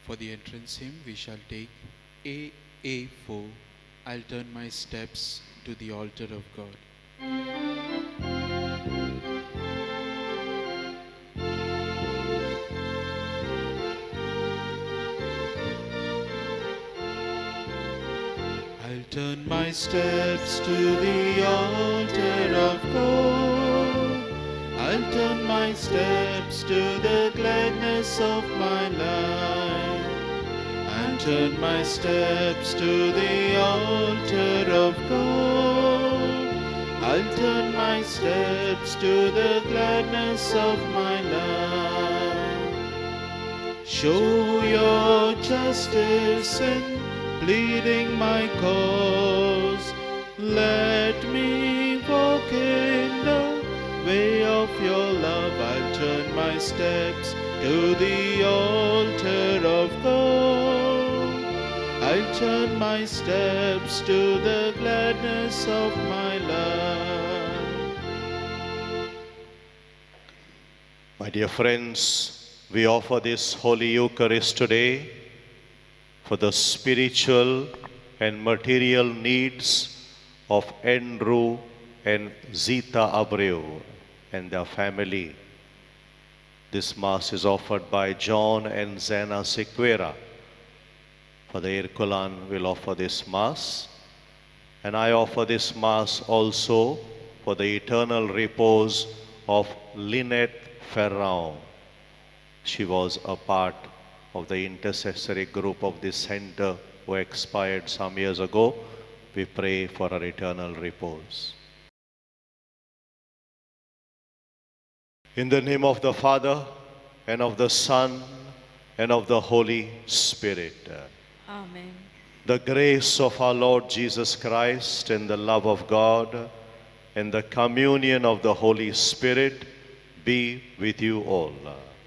For the entrance hymn, we shall take A4. I'll turn my steps to the altar of God. I'll turn my steps to the altar of God. I'll turn my steps to the gladness of my life. And turn my steps to the altar of God. I'll turn my steps to the gladness of my life. Show your justice in pleading my cause. Let me walk in the way of your love. I'll turn my steps to the altar of God. I'll turn my steps to the gladness of my life. My dear friends, we offer this Holy Eucharist today for the spiritual and material needs of Andrew and Zita Abreu and their family. This Mass is offered by John and Zana Sequeira. Father Ercolan will offer this Mass, and I offer this Mass also for the eternal repose of Lynette Ferrao. She was a part of the intercessory group of this center who expired some years ago. We pray for her eternal repose. In the name of the Father, and of the Son, and of the Holy Spirit. Amen. The grace of our Lord Jesus Christ, and the love of God, and the communion of the Holy Spirit be with you all.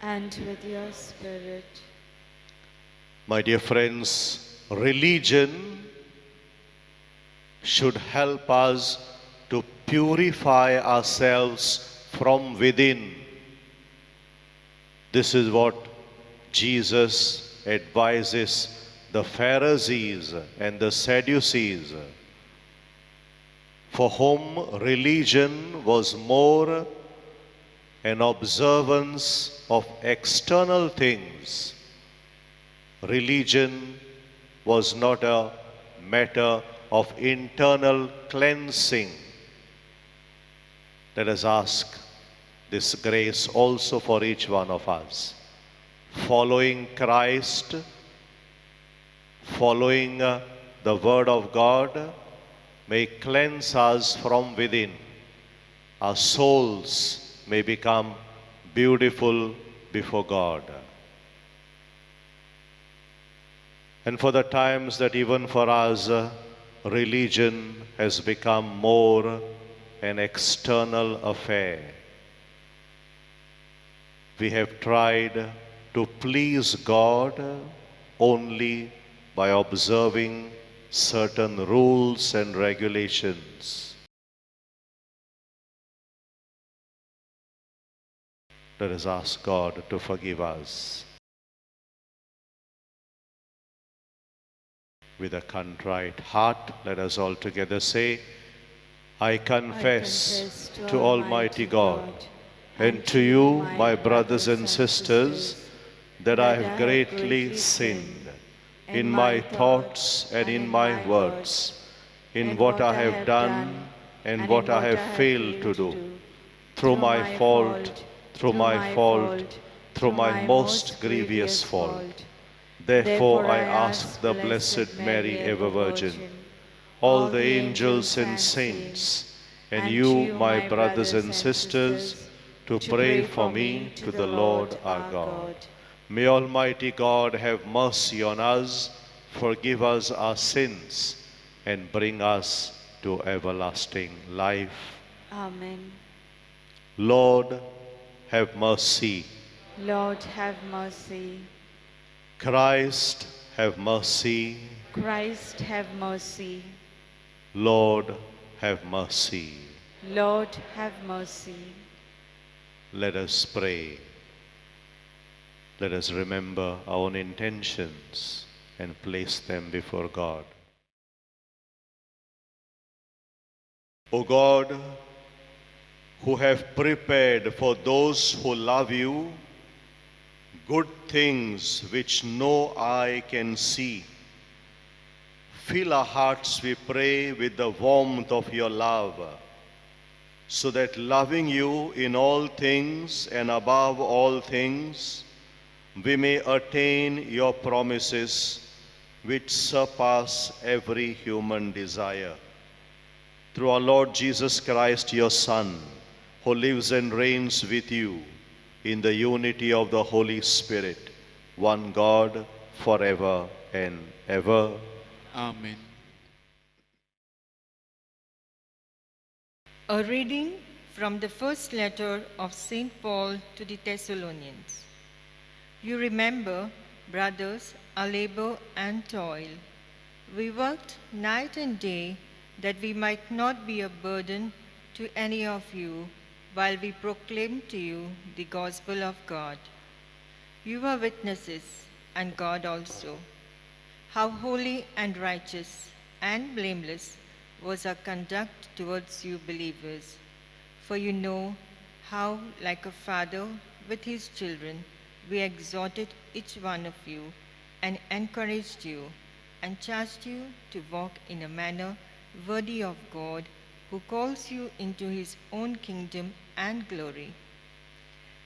And with your spirit. My dear friends, religion should help us to purify ourselves from within. This is what Jesus advises the Pharisees and the Sadducees, for whom religion was more an observance of external things. Religion was not a matter of internal cleansing. Let us ask this grace also for each one of us. Following Christ, following the Word of God, may cleanse us from within. Our souls may become beautiful before God. And for the times that even for us, religion has become more an external affair. We have tried to please God only by observing certain rules and regulations. Let us ask God to forgive us. With a contrite heart, let us all together say, I confess to Almighty God and to you, my brothers and sisters, that I have greatly sinned in my thoughts and in my words, in what I have done and what I have failed to do, through my fault, through my most grievous fault. Therefore I ask the Blessed Mary, ever Virgin, all the angels and saints, and you, my brothers and sisters, to pray for me to the Lord our God. May Almighty God have mercy on us, forgive us our sins, and bring us to everlasting life. Amen. Lord, have mercy. Lord, have mercy. Christ, have mercy. Christ, have mercy. Lord, have mercy. Lord, have mercy. Let us pray. Let us remember our own intentions and place them before God. O God, who have prepared for those who love you good things which no eye can see, fill our hearts, we pray, with the warmth of your love, so that loving you in all things and above all things, we may attain your promises which surpass every human desire. Through our Lord Jesus Christ, your Son, who lives and reigns with you in the unity of the Holy Spirit, one God, forever and ever. Amen. A reading from the first letter of St. Paul to the Thessalonians. You remember, brothers, our labor and toil. We worked night and day that we might not be a burden to any of you while we proclaim to you the gospel of God. You are witnesses, and God also, how holy and righteous and blameless was our conduct towards you believers. For you know how, like a father with his children, we exhorted each one of you and encouraged you and charged you to walk in a manner worthy of God, who calls you into his own kingdom and glory.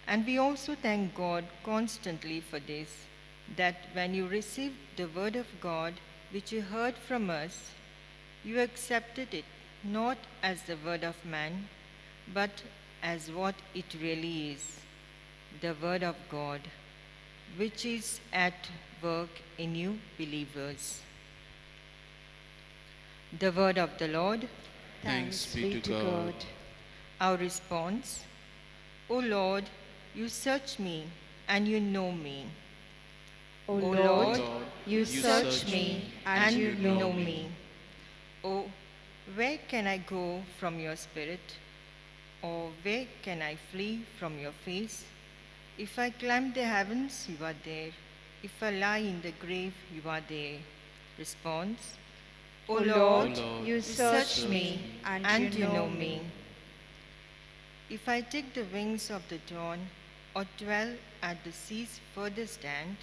And we also thank God constantly for this, that when you received the word of God which you heard from us, you accepted it not as the word of man, but as what it really is, the word of God, which is at work in you believers. The word of the Lord. Thanks be to God. Our response: O Lord, you search me and you know me. O O Lord, Lord, you search me and you know me. Oh, where can I go from your spirit? Or where can I flee from your face? If I climb the heavens, you are there. If I lie in the grave, you are there. Response: O Lord, you search me and you know me. if I take the wings of the dawn or dwell at the sea's furthest end,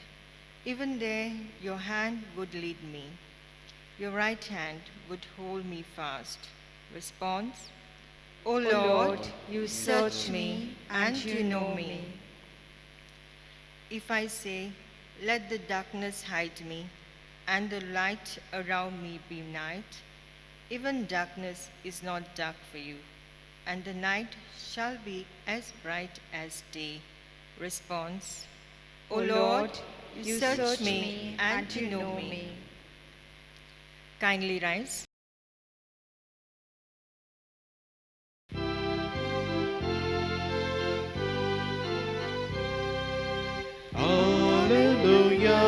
even there your hand would lead me. Your right hand would hold me fast. Response: O Lord, you search me and you know me. if I say, let the darkness hide me, and the light around me be night, even darkness is not dark for you, and the night shall be as bright as day. Response: O Lord, you search me and you know me. Kindly rise. Alleluia,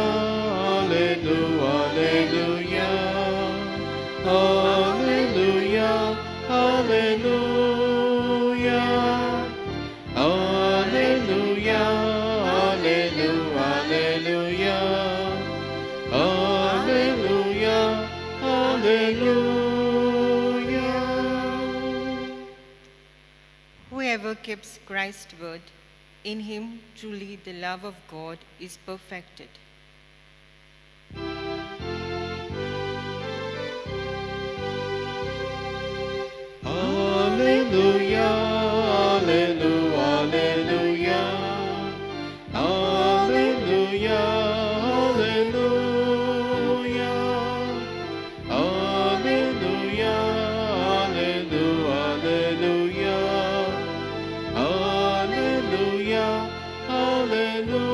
alleluia, alleluia, alleluia, alleluia, alleluia, alleluia, alleluia, alleluia. Whoever keeps Christ's word, in him truly the love of God is perfected. Alleluia, alleluia, alleluia, alleluia, alleluia, alleluia, alleluia, alleluia, alleluia.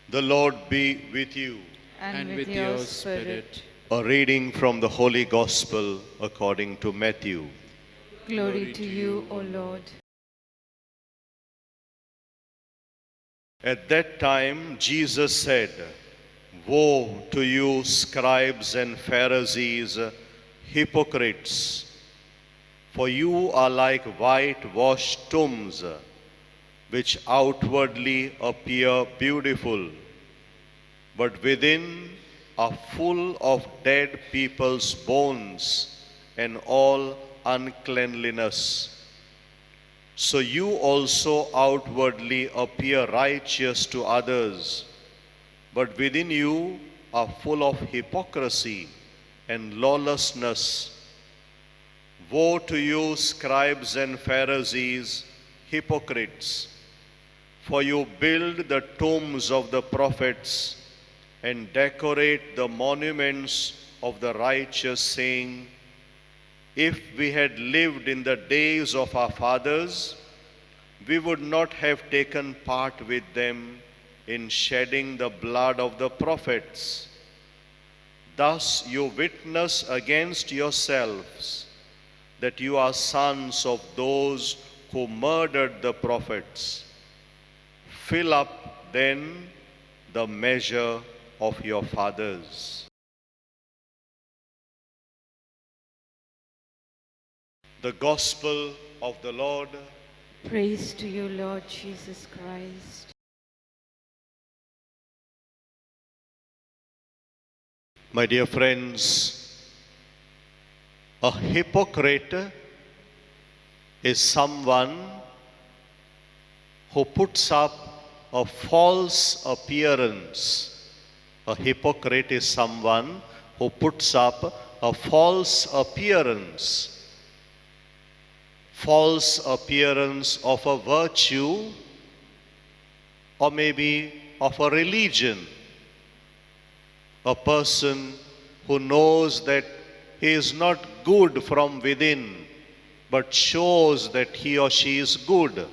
The Lord be with you. And with your spirit. A reading from the Holy Gospel according to Matthew. Glory to you, O Lord. At that time, Jesus said, Woe to you, scribes and Pharisees, hypocrites! For you are like whitewashed tombs, which outwardly appear beautiful, but within are full of dead people's bones and all uncleanliness. So you also outwardly appear righteous to others, but within you are full of hypocrisy and lawlessness. Woe to you, scribes and Pharisees, hypocrites! For you build the tombs of the prophets and decorate the monuments of the righteous, saying, if we had lived in the days of our fathers, we would not have taken part with them in shedding the blood of the prophets. Thus you witness against yourselves that you are sons of those who murdered the prophets. Fill up then the measure of your fathers. The Gospel of the Lord. Praise to you, Lord Jesus Christ. My dear friends, a hypocrite is someone who puts up a false appearance. A hypocrite is someone who puts up a false appearance. False appearance of a virtue or maybe of a religion. A person who knows that he is not good from within but shows that he or she is good,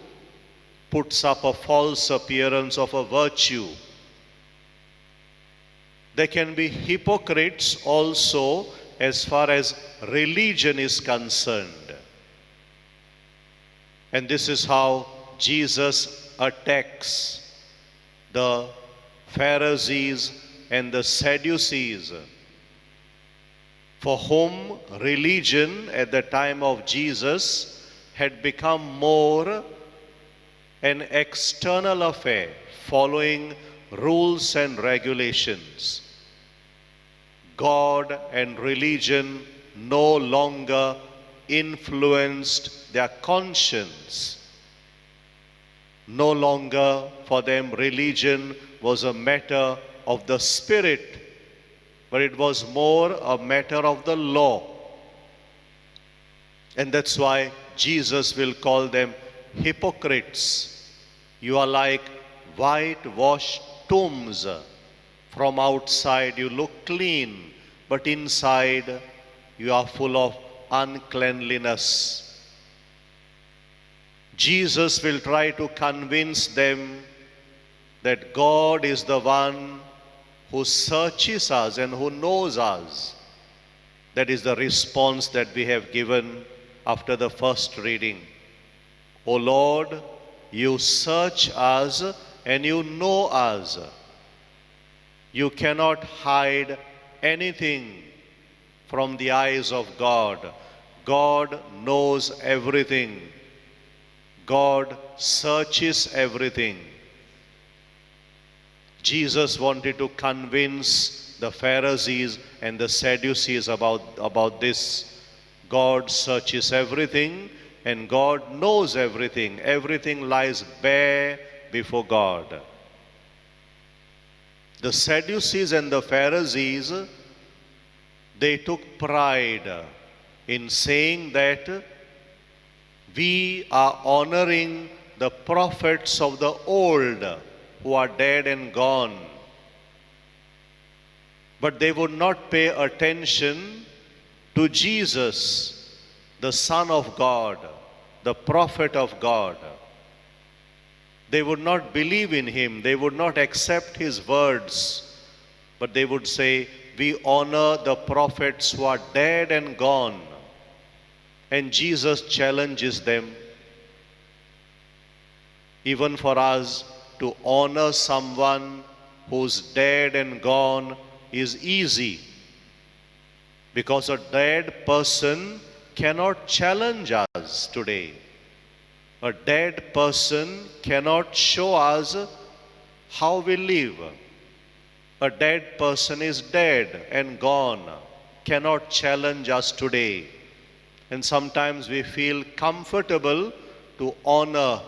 puts up a false appearance of a virtue. There can be hypocrites also as far as religion is concerned. And this is how Jesus attacks the Pharisees and the Sadducees, for whom religion at the time of Jesus had become more an external affair, following rules and regulations. God and religion no longer influenced their conscience. No longer for them religion was a matter of the spirit, but it was more a matter of the law. And that's why Jesus will call them hypocrites. You are like whitewashed tombs. From outside you look clean, but inside you are full of uncleanliness. Jesus will try to convince them that God is the one who searches us and who knows us. That is the response that we have given after the first reading. O Lord, you search us and you know us. You cannot hide anything from the eyes of God. God knows everything. God searches everything. Jesus wanted to convince the Pharisees and the Sadducees about this. God searches everything and God knows everything. Everything lies bare before God. The Sadducees and the Pharisees, they took pride in saying that we are honoring the prophets of the old who are dead and gone. But they would not pay attention to Jesus, the Son of God, the prophet of God. They would not believe in him. They would not accept his words. But they would say, we honor the prophets who are dead and gone. And Jesus challenges them. Even for us to honor someone who's dead and gone is easy. Because a dead person cannot challenge us today. A dead person cannot show us how we live. A dead person is dead and gone, cannot challenge us today. And sometimes we feel comfortable to honor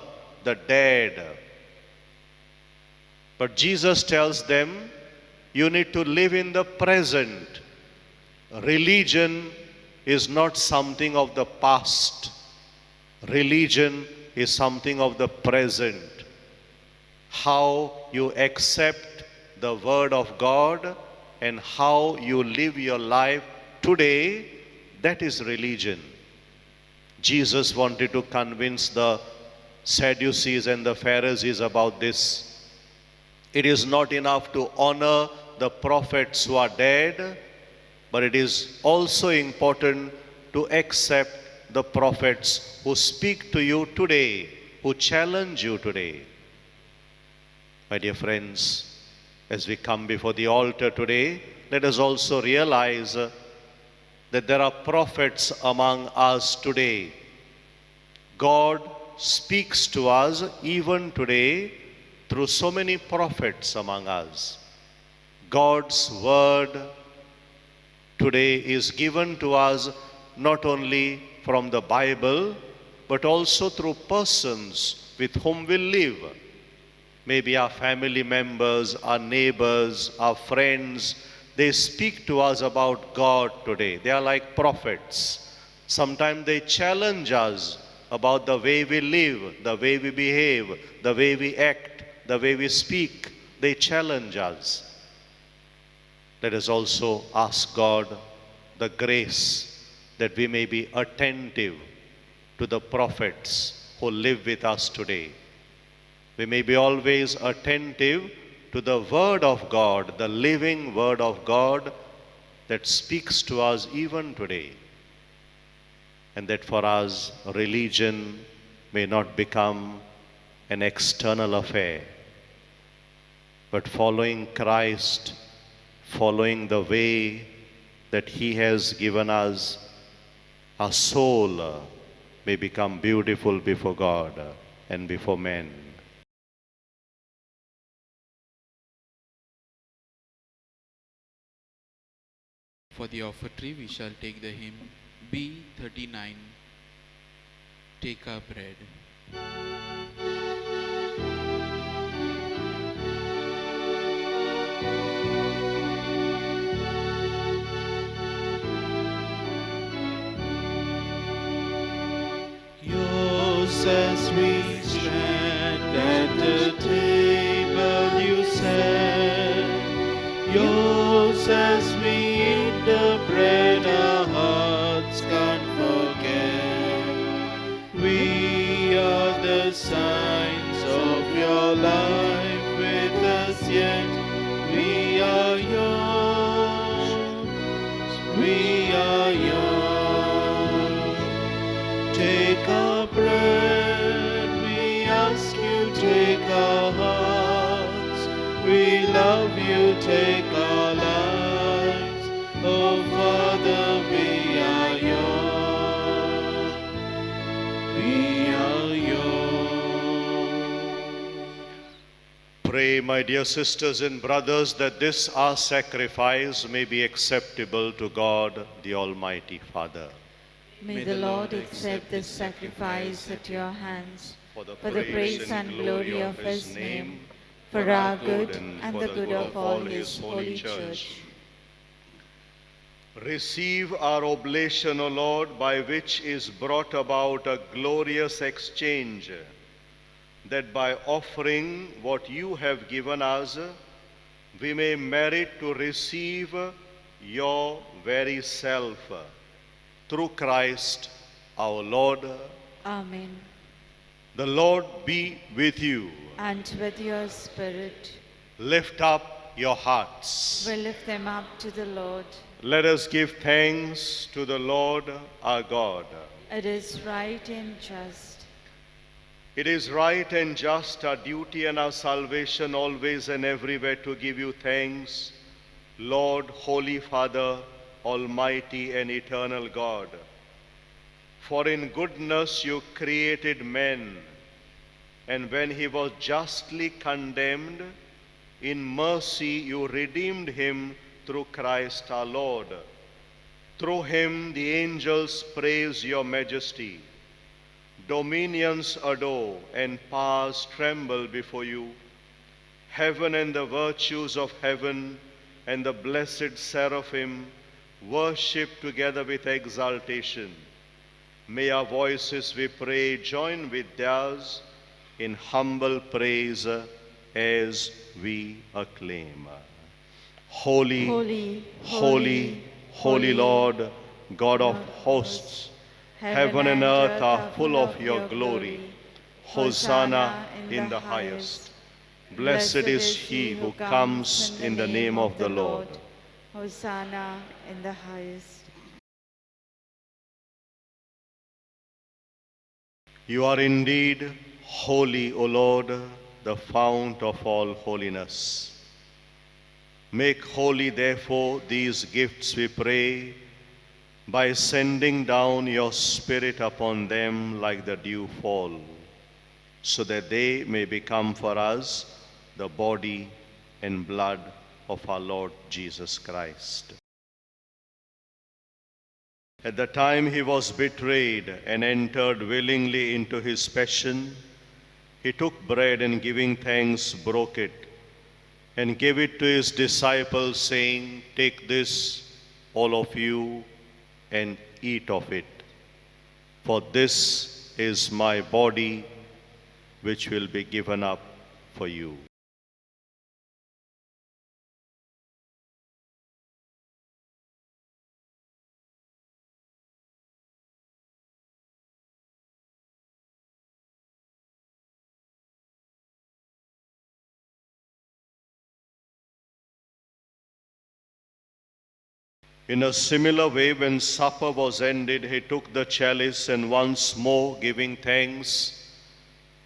the dead. But Jesus tells them, you need to live in the present. Religion is not something of the past. Religion is something of the present. How you accept the Word of God and how you live your life today, that is religion. Jesus wanted to convince the Sadducees and the Pharisees about this. It is not enough to honor the prophets who are dead, but it is also important to accept the prophets who speak to you today, who challenge you today. My dear friends, as we come before the altar today, let us also realize that there are prophets among us today. God speaks to us even today through so many prophets among us. God's word today is given to us not only from the Bible, but also through persons with whom we live. Maybe our family members, our neighbors, our friends, they speak to us about God today. They are like prophets. Sometimes they challenge us about the way we live, the way we behave, the way we act, the way we speak. They challenge us. Let us also ask God the grace that we may be attentive to the prophets who live with us today. We may be always attentive to the Word of God, the living Word of God that speaks to us even today. And that for us, religion may not become an external affair, but following Christ, following the way that He has given us, our soul may become beautiful before God and before men. For the offertory, we shall take the hymn B39, Take Our Bread. Yours as we stand at the table you set, yours as we eat the bread our hearts can't forget. We are the signs of your life with us yet. We are yours, we are yours. Take our bread, we ask you, take our hearts. We love you, take our lives. Oh Father, we are yours. We are yours. Pray, my dear sisters and brothers, that this our sacrifice may be acceptable to God, the Almighty Father. May the Lord accept this sacrifice at your hands for the praise and glory of His name, for our good and the good of all His holy church. Receive our oblation, O Lord, by which is brought about a glorious exchange, that by offering what you have given us, we may merit to receive your very self. Through Christ our Lord. Amen. The Lord be with you. And with your spirit. Lift up your hearts. We lift them up to the Lord. Let us give thanks to the Lord our God. It is right and just. It is right and just, our duty and our salvation, always and everywhere to give you thanks, Lord, Holy Father, Almighty and eternal God. For in goodness you created man, and when he was justly condemned, in mercy you redeemed him through Christ our Lord. Through him the angels praise your majesty. Dominions adore and powers tremble before you. Heaven and the virtues of heaven and the blessed seraphim worship together with exaltation. May our voices, we pray, join with theirs in humble praise as we acclaim. Holy, Holy, holy, holy Lord, God of hosts, heaven and earth are full of your glory. Hosanna in the highest. Blessed is he who comes in the name of the Lord. Hosanna in the highest. You are indeed holy, O Lord, the fount of all holiness. Make holy, therefore, these gifts, we pray, by sending down your Spirit upon them like the dew fall, so that they may become for us the body and blood of our Lord Jesus Christ. At the time he was betrayed and entered willingly into his passion, he took bread and giving thanks broke it and gave it to his disciples, saying, "Take this, all of you, and eat of it. For this is my body, which will be given up for you." In a similar way, when supper was ended, he took the chalice and once more giving thanks,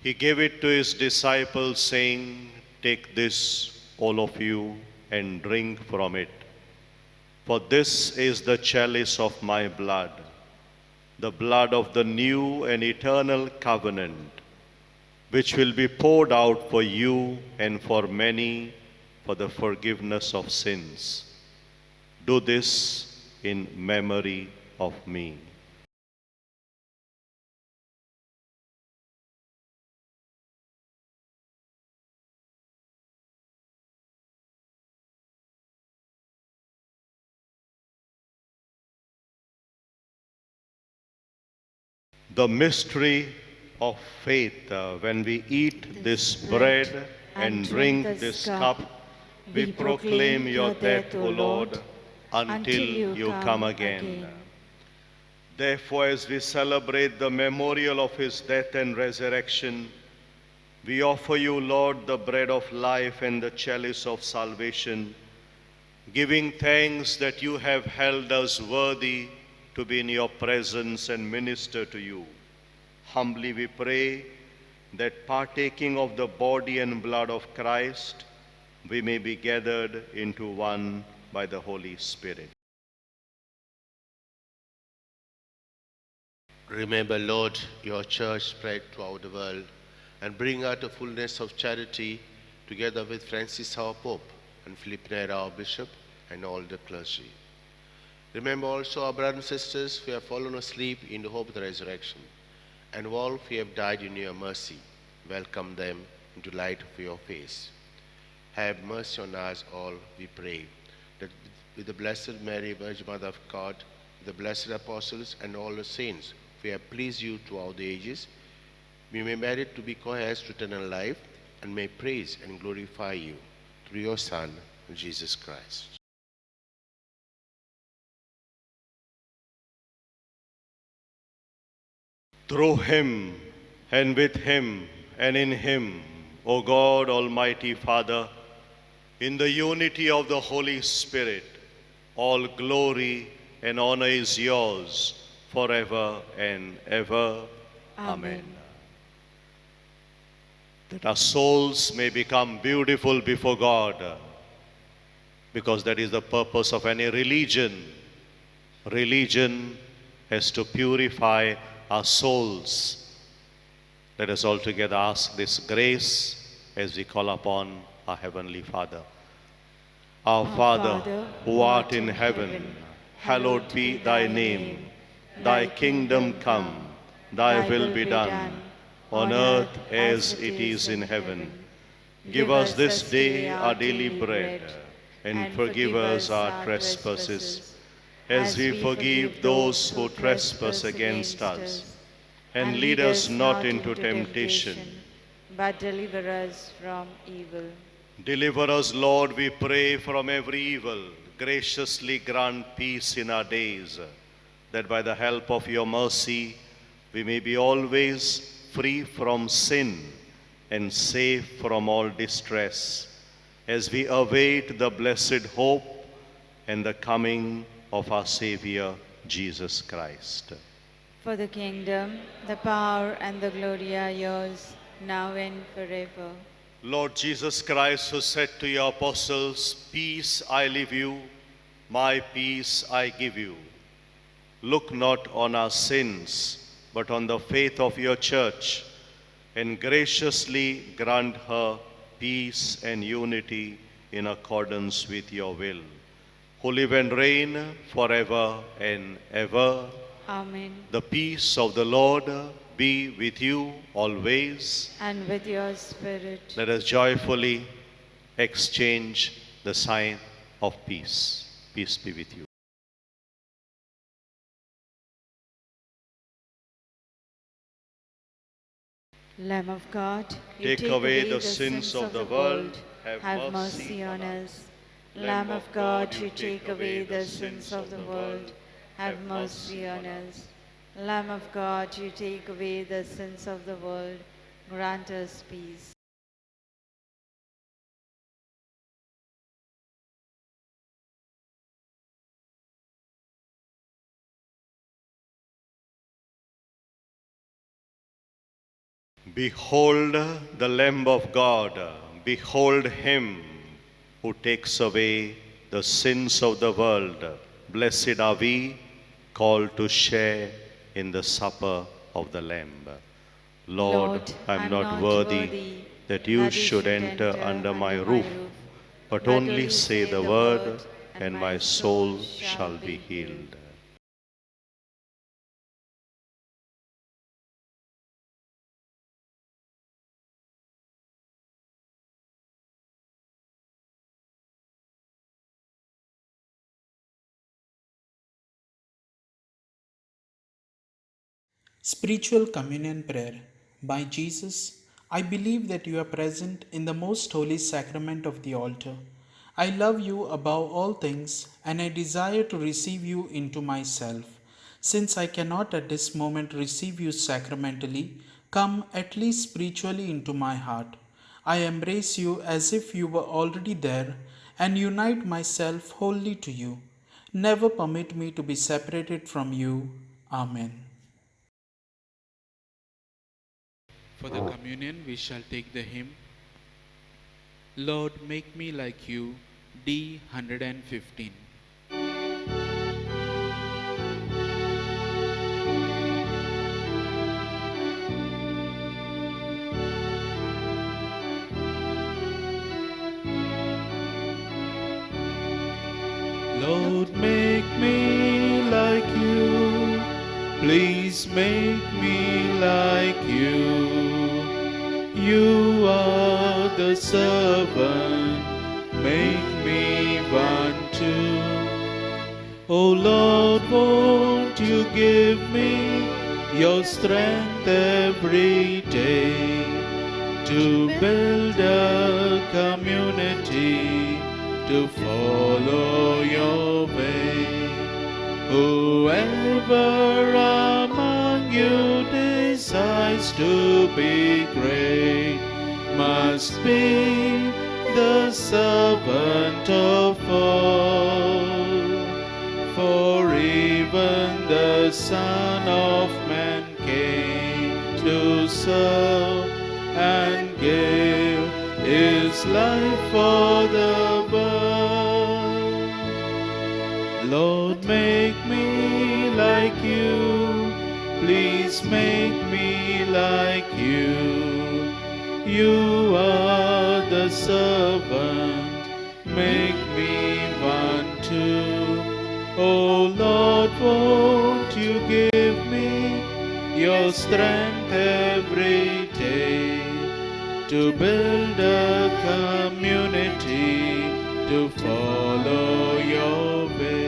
he gave it to his disciples, saying, "Take this, all of you, and drink from it. For this is the chalice of my blood, the blood of the new and eternal covenant, which will be poured out for you and for many for the forgiveness of sins. Do this in memory of me." The mystery of faith. When we eat this bread and drink this cup, we proclaim your death, O Lord, until you come again. Therefore, as we celebrate the memorial of his death and resurrection, we offer you, Lord, the bread of life and the chalice of salvation, giving thanks that you have held us worthy to be in your presence and minister to you. Humbly we pray that partaking of the body and blood of Christ, we may be gathered into one by the Holy Spirit. Remember, Lord, your church spread throughout the world and bring her to fullness of charity, together with Francis our Pope and Philip Neri our Bishop and all the clergy. Remember also our brothers and sisters who have fallen asleep in the hope of the resurrection, and all who have died in your mercy. Welcome them into the light of your face. Have mercy on us all, we pray, that with the Blessed Mary, Virgin Mother of God, the blessed apostles and all the saints who have pleased you throughout the ages, we may merit to be co-heirs to eternal life, and may praise and glorify you through your Son, Jesus Christ. Through him, and with him, and in him, O God, Almighty Father, in the unity of the Holy Spirit, all glory and honor is yours forever and ever. Amen. That our souls may become beautiful before God, because that is the purpose of any religion. Religion as to purify our souls. Let us all together ask this grace as we call upon our Heavenly Father. Our Father, who art in heaven, hallowed be thy name. Thy kingdom come, thy will be done, on earth as it is in heaven. Give us this day our daily bread, and forgive us our trespasses, as we forgive those who trespass against us. And lead us not into temptation, but deliver us from evil. Deliver us, Lord, we pray, from every evil. Graciously grant peace in our days, that by the help of your mercy we may be always free from sin and safe from all distress, as we await the blessed hope and the coming of our Savior, Jesus Christ. For the kingdom, the power, and the glory are yours, now and forever. Lord Jesus Christ, who said to your apostles, "Peace I leave you, my peace I give you," look not on our sins, but on the faith of your church, and graciously grant her peace and unity in accordance with your will, who live and reign forever and ever. Amen. The peace of the Lord be with you always. And with your spirit. Let us joyfully exchange the sign of peace. Peace be with you. Lamb of God, you Take away the sins of the world. Have mercy on us. Lamb of God, you take away the sins of the world. Have mercy on us. Lamb of God, you take away the sins of the world. Grant us peace. Behold the Lamb of God. Behold him who takes away the sins of the world. Blessed are we, called to share in the supper of the Lamb. Lord, I am not worthy that you should enter under my roof, but only say the word, and my soul shall be healed. Spiritual Communion Prayer. By Jesus, I believe that you are present in the most holy sacrament of the altar. I love you above all things, and I desire to receive you into myself. Since I cannot at this moment receive you sacramentally, come at least spiritually into my heart. I embrace you as if you were already there, and unite myself wholly to you. Never permit me to be separated from you. Amen. For the communion, we shall take the hymn, Lord, make me like you, D 115. Lord, make me like you, please make me like you. You are the servant, make me one too. Oh Lord, won't you give me your strength every day to build a community, to follow your way. Whoever among you desires to be great must be the servant of all. For even the Son of Man came to serve and give his life for the world. Lord, make me like you. Please make me like you. You are the servant, make me one too. Oh Lord, won't you give me your strength every day to build a community to follow your way.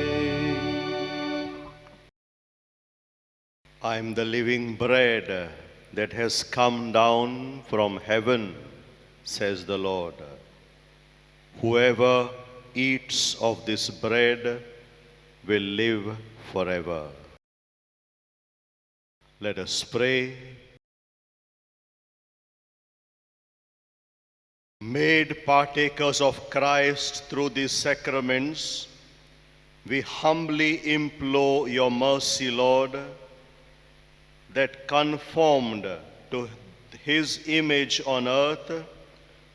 I am the living bread that has come down from heaven, says the Lord. Whoever eats of this bread will live forever. Let us pray. Made partakers of Christ through these sacraments, we humbly implore your mercy, Lord, that conformed to his image on earth,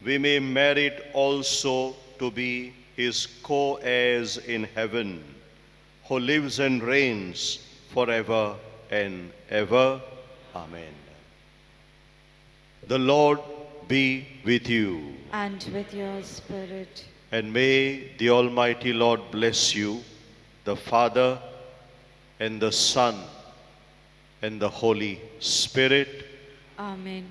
we may merit also to be his co-heirs in heaven, who lives and reigns forever and ever. Amen. The Lord be with you. And with your spirit. And may the Almighty Lord bless you, the Father and the Son and the Holy Spirit. Amen.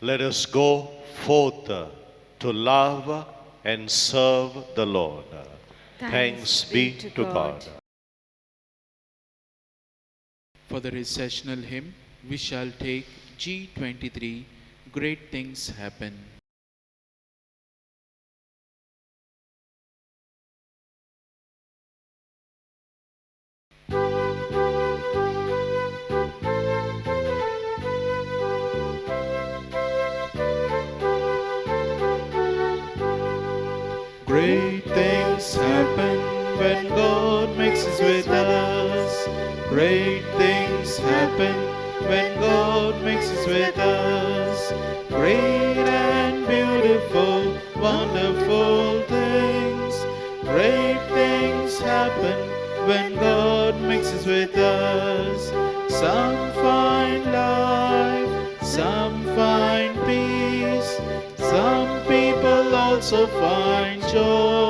Let us go forth to love and serve the Lord. Thanks be to God. For the recessional hymn, we shall take G23, Great Things Happen. Great things happen when God mixes with us. Great things happen when God mixes with us. Great and beautiful, wonderful things. Great things happen when God mixes with us. Some find life, some find peace. Some people also find joy.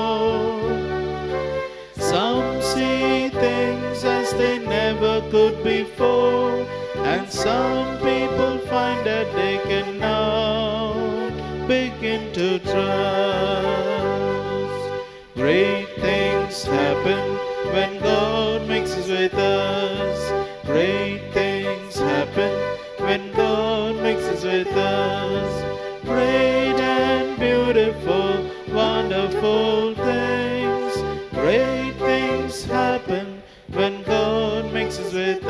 Some see things as they never could before, and some people find that they can now begin to trust. Great things happen when God mixes with us. Great things happen when God mixes with us. Great and beautiful, wonderful things. Great things happen when God mixes with